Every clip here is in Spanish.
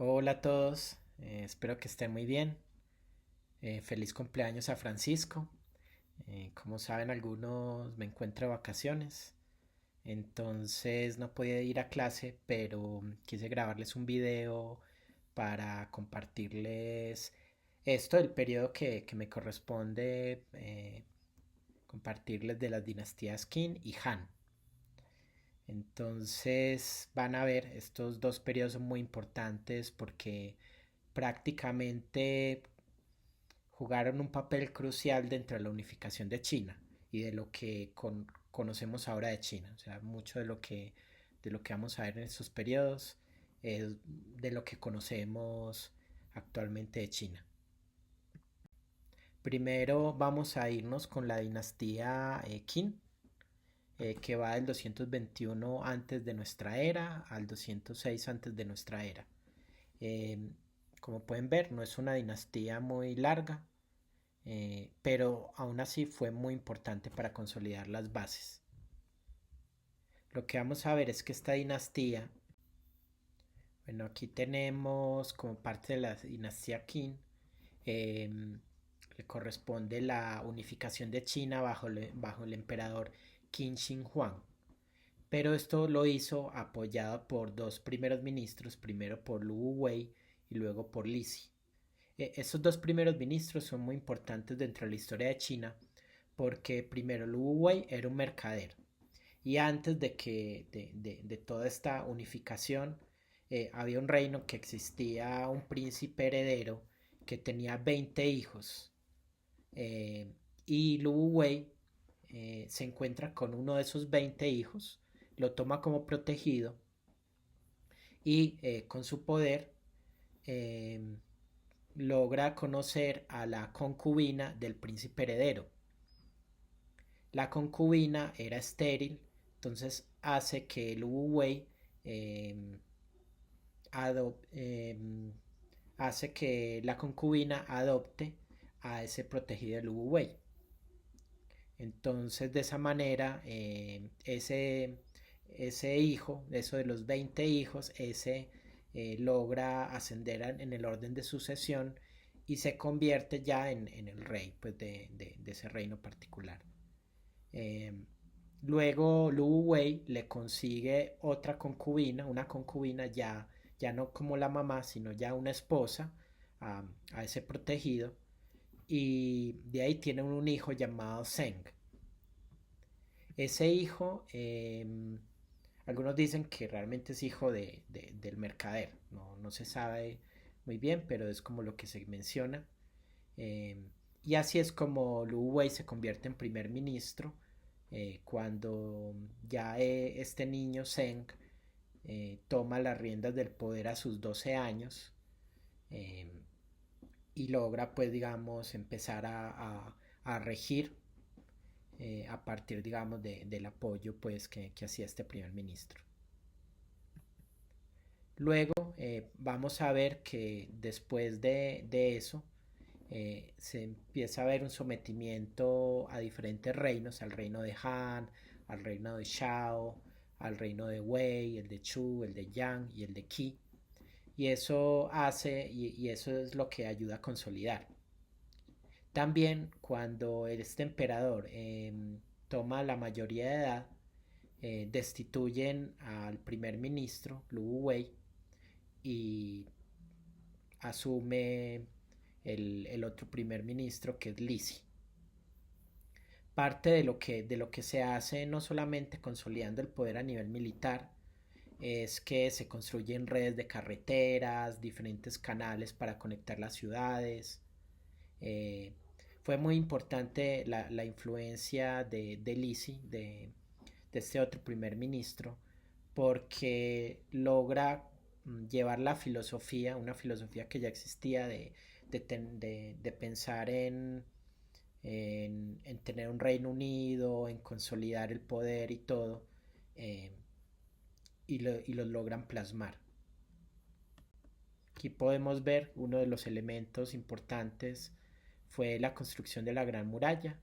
Hola a todos, espero que estén muy bien. Feliz cumpleaños a Francisco. Como saben, algunos me encuentro de vacaciones, entonces no podía ir a clase, pero quise grabarles un video para compartirles esto del periodo que me corresponde compartirles de las dinastías Qin y Han. Entonces van a ver, estos dos periodos son muy importantes porque prácticamente jugaron un papel crucial dentro de la unificación de China y de lo que conocemos ahora de China. O sea, mucho de lo que vamos a ver en estos periodos es de lo que conocemos actualmente de China. Primero vamos a irnos con la dinastía Qin, que va del 221 antes de nuestra era al 206 antes de nuestra era. Eh, Como pueden ver, no es una dinastía muy larga, pero aún así fue muy importante para consolidar las bases. Lo que vamos a ver es que esta dinastía, bueno, aquí tenemos como parte de la dinastía Qin, eh, le corresponde la unificación de China bajo el emperador Qin Shi Huang. Pero esto lo hizo apoyado por dos primeros ministros, primero por Lu Wei y luego por Li Si. Estos dos primeros ministros son muy importantes dentro de la historia de China porque primero Lu Wei era un mercader y antes de toda esta unificación había un reino que existía un príncipe heredero que tenía 20 hijos, eh, y Lu Wei se encuentra con uno de esos 20 hijos, lo toma como protegido y con su poder eh, logra conocer a la concubina del príncipe heredero. La concubina era estéril, entonces hace que Lu Wei eh, hace que la concubina adopte a ese protegido de Lu Wei. Entonces de esa manera ese hijo, eso de los 20 hijos, ese logra ascender en el orden de sucesión y se convierte ya en el rey pues, de ese reino particular. Eh, Luego Lu Wei le consigue otra concubina, una concubina ya no como la mamá, sino ya una esposa a ese protegido. Y de ahí tiene un hijo llamado Zeng. Ese hijo, algunos dicen que realmente es hijo del mercader. No se sabe muy bien, pero es como lo que se menciona. Eh, y así es como Lu Wei se convierte en primer ministro cuando ya este niño Zeng toma las riendas del poder a sus 12 años, eh, y logra pues digamos empezar a regir a partir digamos del apoyo pues que hacía este primer ministro. Luego vamos a ver que después de eso se empieza a ver un sometimiento a diferentes reinos, al reino de Han, al reino de Shao, al reino de Wei, el de Chu, el de Yang y el de Qi. Y eso hace, y eso es lo que ayuda a consolidar. También cuando este emperador toma la mayoría de edad, destituyen al primer ministro, Lu Wei, y asume el otro primer ministro que es Li Si. Parte de lo que se hace no solamente consolidando el poder a nivel militar, es que se construyen redes de carreteras, diferentes canales para conectar las ciudades. Eh, Fue muy importante la influencia de Lisi, de este otro primer ministro, porque logra llevar la filosofía, una filosofía que ya existía de pensar en tener un Reino Unido, en consolidar el poder y todo, eh, y lo logran plasmar. Aquí podemos ver uno de los elementos importantes fue la construcción de la Gran Muralla.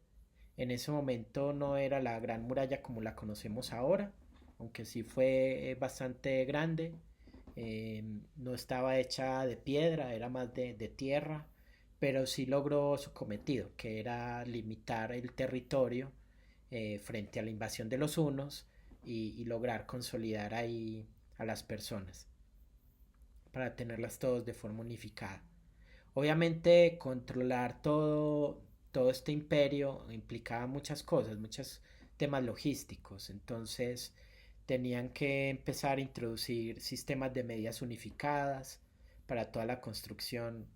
En ese momento no era la Gran Muralla como la conocemos ahora, aunque sí fue bastante grande. No estaba hecha de piedra, era más de tierra, pero sí logró su cometido, que era limitar el territorio frente a la invasión de los hunos y lograr consolidar ahí a las personas para tenerlas todos de forma unificada. Obviamente controlar todo este imperio implicaba muchas cosas, muchos temas logísticos, entonces tenían que empezar a introducir sistemas de medidas unificadas para toda la construcción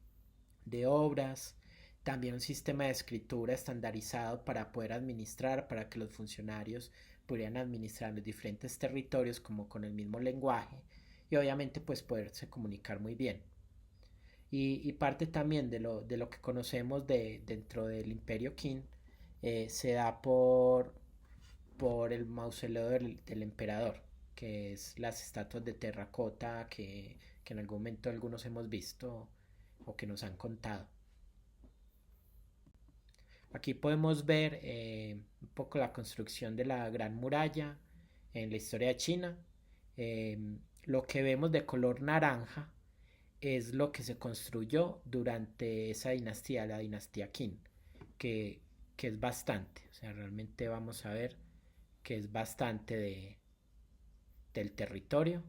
de obras, también un sistema de escritura estandarizado para poder administrar, para que los funcionarios pudieran administrar los diferentes territorios como con el mismo lenguaje y obviamente pues poderse comunicar muy bien. Y parte también de lo que conocemos dentro del Imperio Qin se da por el mausoleo del emperador, que es las estatuas de terracota que en algún momento algunos hemos visto o que nos han contado. Aquí podemos ver un poco la construcción de la Gran Muralla en la historia de China. Eh, lo que vemos de color naranja es lo que se construyó durante esa dinastía, la dinastía Qin, que, que es bastante, o sea, realmente vamos a ver que es bastante del territorio.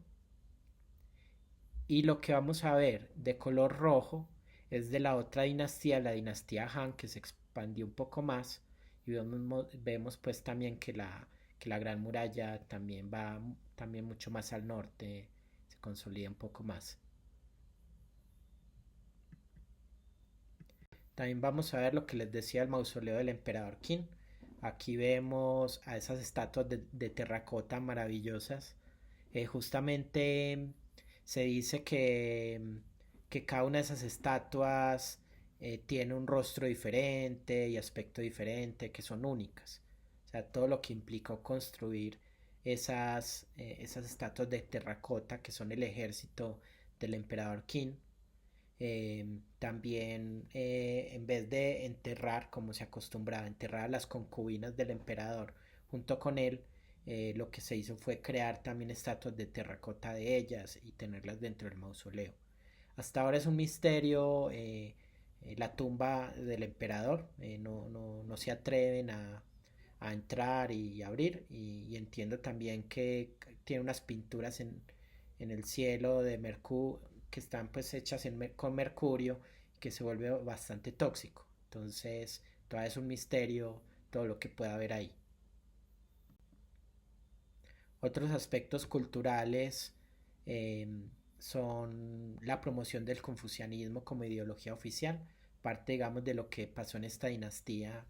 Y lo que vamos a ver de color rojo es de la otra dinastía, la dinastía Han, que se expandió un poco más. Y vemos pues también que la Gran Muralla también va también mucho más al norte, se consolida un poco más. También vamos a ver lo que les decía el mausoleo del emperador Qin. Aquí vemos a esas estatuas de terracota maravillosas. Justamente se dice que cada una de esas estatuas tiene un rostro diferente y aspecto diferente, que son únicas. O sea, todo lo que implicó construir esas estatuas de terracota, que son el ejército del emperador Qin. También en vez de enterrar, como se acostumbraba, enterrar a las concubinas del emperador junto con él, lo que se hizo fue crear también estatuas de terracota de ellas y tenerlas dentro del mausoleo. Hasta ahora es un misterio la tumba del emperador, no se atreven a entrar y abrir y entiendo también que tiene unas pinturas en el cielo de Mercurio que están pues hechas con mercurio que se vuelve bastante tóxico, entonces todavía es un misterio todo lo que pueda haber ahí. Otros aspectos culturales eh, son la promoción del confucianismo como ideología oficial. Parte, digamos, de lo que pasó en esta dinastía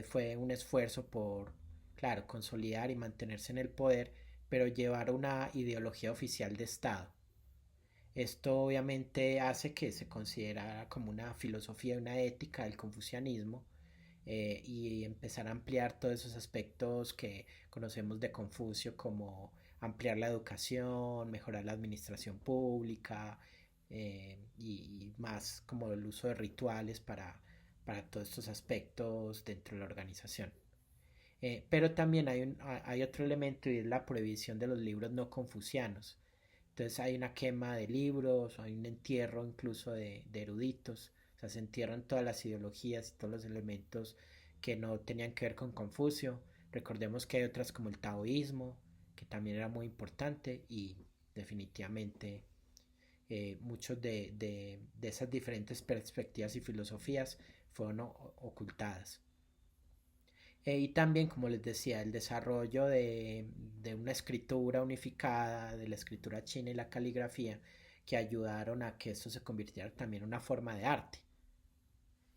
fue un esfuerzo por, claro, consolidar y mantenerse en el poder, pero llevar una ideología oficial de Estado. Esto obviamente hace que se considera como una filosofía y una ética del confucianismo y empezar a ampliar todos esos aspectos que conocemos de Confucio como ampliar la educación, mejorar la administración pública y más como el uso de rituales para todos estos aspectos dentro de la organización. Pero también hay otro elemento y es la prohibición de los libros no confucianos. Entonces hay una quema de libros, hay un entierro incluso de eruditos, o sea, se entierran todas las ideologías y todos los elementos que no tenían que ver con Confucio. Recordemos que hay otras como el taoísmo, que también era muy importante y definitivamente muchos de esas diferentes perspectivas y filosofías fueron ocultadas. Y también, como les decía, el desarrollo de una escritura unificada, de la escritura china y la caligrafía, que ayudaron a que esto se convirtiera también en una forma de arte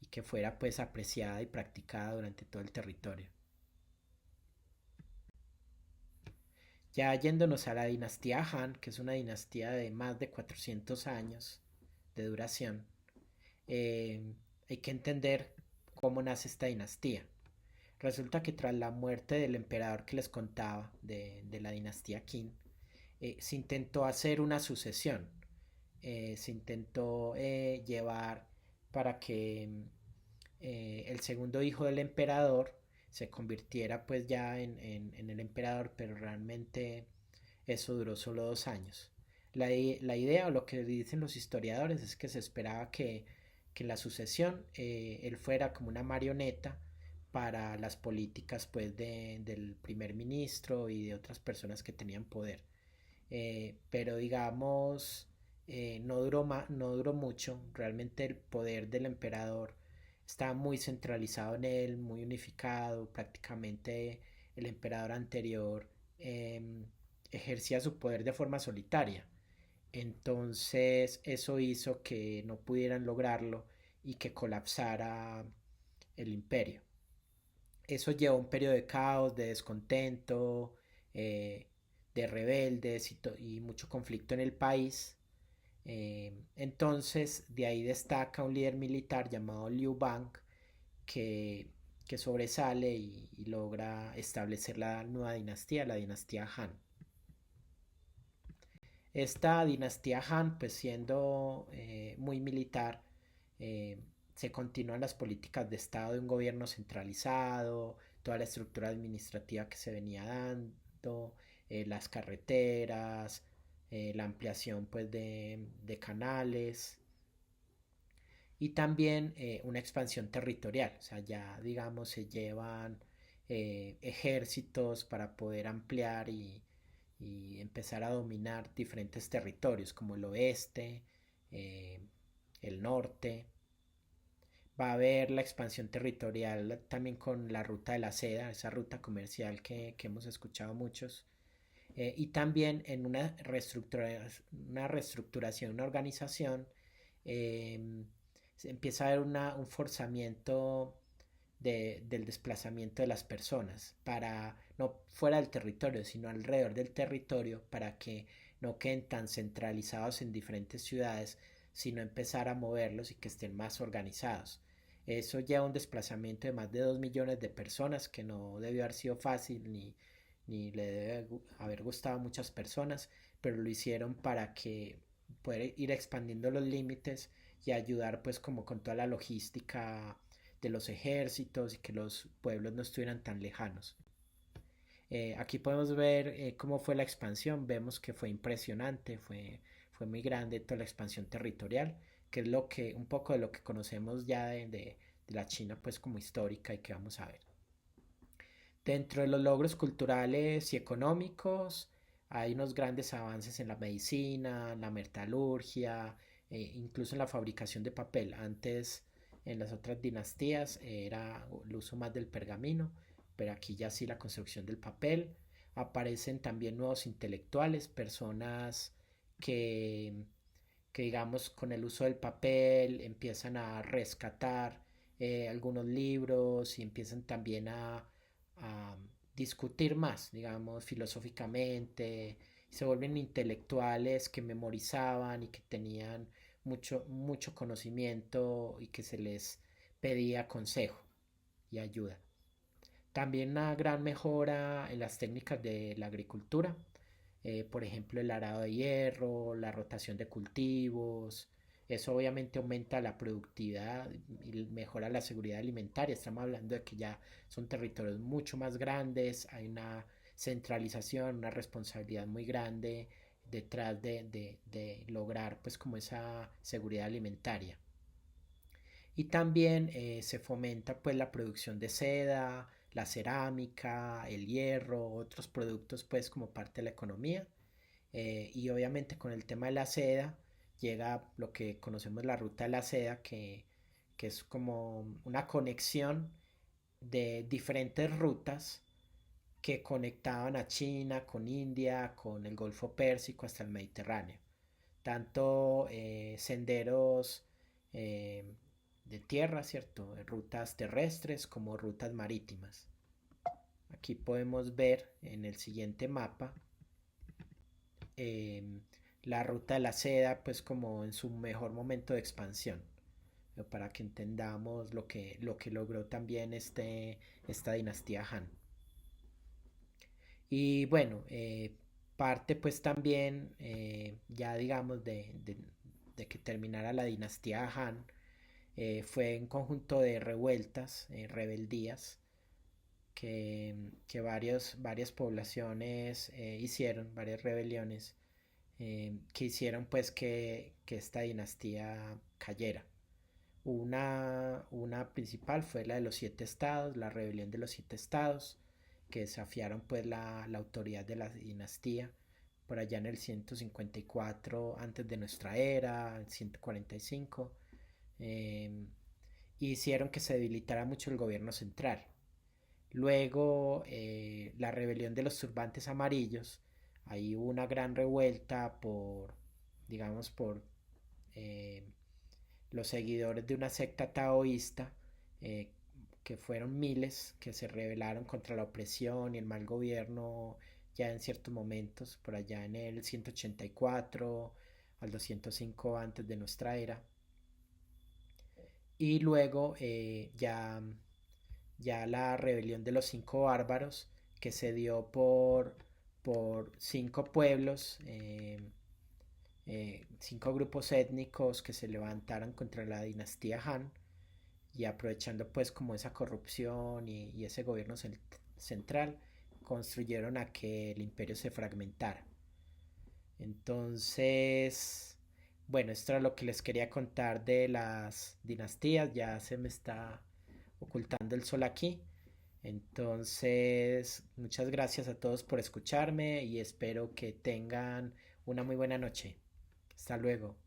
y que fuera pues apreciada y practicada durante todo el territorio. Ya yéndonos a la dinastía Han, que es una dinastía de más de 400 años de duración, hay que entender cómo nace esta dinastía. Resulta que tras la muerte del emperador que les contaba de la dinastía Qin, se intentó hacer una sucesión. Se intentó llevar para que el segundo hijo del emperador se convirtiera pues ya en el emperador, pero realmente eso duró solo 2 años. La idea o lo que dicen los historiadores es que se esperaba que en la sucesión él fuera como una marioneta para las políticas pues del primer ministro y de otras personas que tenían poder. Pero digamos, no duró mucho. Realmente el poder del emperador estaba muy centralizado en él, muy unificado. Prácticamente el emperador anterior eh, ejercía su poder de forma solitaria. Entonces eso hizo que no pudieran lograrlo y que colapsara el imperio. Eso llevó a un periodo de caos, de descontento, eh, de rebeldes y mucho conflicto en el país. Entonces de ahí destaca un líder militar llamado Liu Bang que, que sobresale y logra establecer la nueva dinastía, la dinastía Han. Esta dinastía Han, pues siendo muy militar, eh, se continúan las políticas de Estado de un gobierno centralizado, toda la estructura administrativa que se venía dando, las carreteras, la ampliación pues de canales y también una expansión territorial, o sea, ya digamos se llevan ejércitos para poder ampliar y empezar a dominar diferentes territorios como el oeste, eh, el norte. Va a haber la expansión territorial también con la ruta de la seda, esa ruta comercial que hemos escuchado muchos. Y también en una reestructuración, una organización, eh, se empieza a haber un forzamiento del desplazamiento de las personas para no fuera del territorio sino alrededor del territorio para que no queden tan centralizados en diferentes ciudades sino empezar a moverlos y que estén más organizados. Eso lleva a un desplazamiento de más de 2 millones de personas que no debió haber sido fácil ni le debe haber gustado a muchas personas, pero lo hicieron para que poder ir expandiendo los límites y ayudar pues como con toda la logística de los ejércitos y que los pueblos no estuvieran tan lejanos. Aquí podemos ver cómo fue la expansión, vemos que fue impresionante, fue muy grande toda la expansión territorial, que es un poco de lo que conocemos ya de la China pues como histórica y que vamos a ver. Dentro de los logros culturales y económicos hay unos grandes avances en la medicina, la metalurgia, incluso en la fabricación de papel. Antes, en las otras dinastías, era el uso más del pergamino, pero aquí ya sí la construcción del papel. Aparecen también nuevos intelectuales, personas que, que digamos con el uso del papel empiezan a rescatar algunos libros y empiezan también a discutir más, digamos, filosóficamente, se vuelven intelectuales que memorizaban y que tenían mucho conocimiento y que se les pedía consejo y ayuda. También una gran mejora en las técnicas de la agricultura, por ejemplo el arado de hierro, la rotación de cultivos, eso obviamente aumenta la productividad y mejora la seguridad alimentaria. Estamos hablando de que ya son territorios mucho más grandes, hay una centralización, una responsabilidad muy grande detrás de lograr pues como esa seguridad alimentaria. Y también se fomenta pues la producción de seda, la cerámica, el hierro, otros productos pues como parte de la economía. Y obviamente con el tema de la seda llega lo que conocemos la ruta de la seda, que es como una conexión de diferentes rutas que conectaban a China con India, con el Golfo Pérsico hasta el Mediterráneo. Tanto senderos eh, de tierra, ¿cierto? Rutas terrestres como rutas marítimas. Aquí podemos ver en el siguiente mapa eh, la ruta de la seda, pues como en su mejor momento de expansión, para que entendamos lo que logró también esta dinastía Han. Y bueno, parte pues también, ya digamos, de que terminara la dinastía Han, fue un conjunto de revueltas, rebeldías, que varias poblaciones hicieron, varias rebeliones, que hicieron pues que esta dinastía cayera. Una principal fue la de los siete estados, la rebelión de los siete estados, que desafiaron pues la autoridad de la dinastía por allá en el 154 antes de nuestra era, el 145, eh, hicieron que se debilitara mucho el gobierno central. Luego, la rebelión de los turbantes amarillos, ahí hubo una gran revuelta digamos, por eh, los seguidores de una secta taoísta, eh, que fueron miles, que se rebelaron contra la opresión y el mal gobierno ya en ciertos momentos, por allá en el 184 al 205 antes de nuestra era. Y luego ya la rebelión de los cinco bárbaros, que se dio por cinco pueblos, cinco grupos étnicos que se levantaron contra la dinastía Han, y aprovechando pues como esa corrupción y ese gobierno central, construyeron a que el imperio se fragmentara. Entonces, bueno, esto era lo que les quería contar de las dinastías. Ya se me está ocultando el sol aquí. Entonces, muchas gracias a todos por escucharme y espero que tengan una muy buena noche. Hasta luego.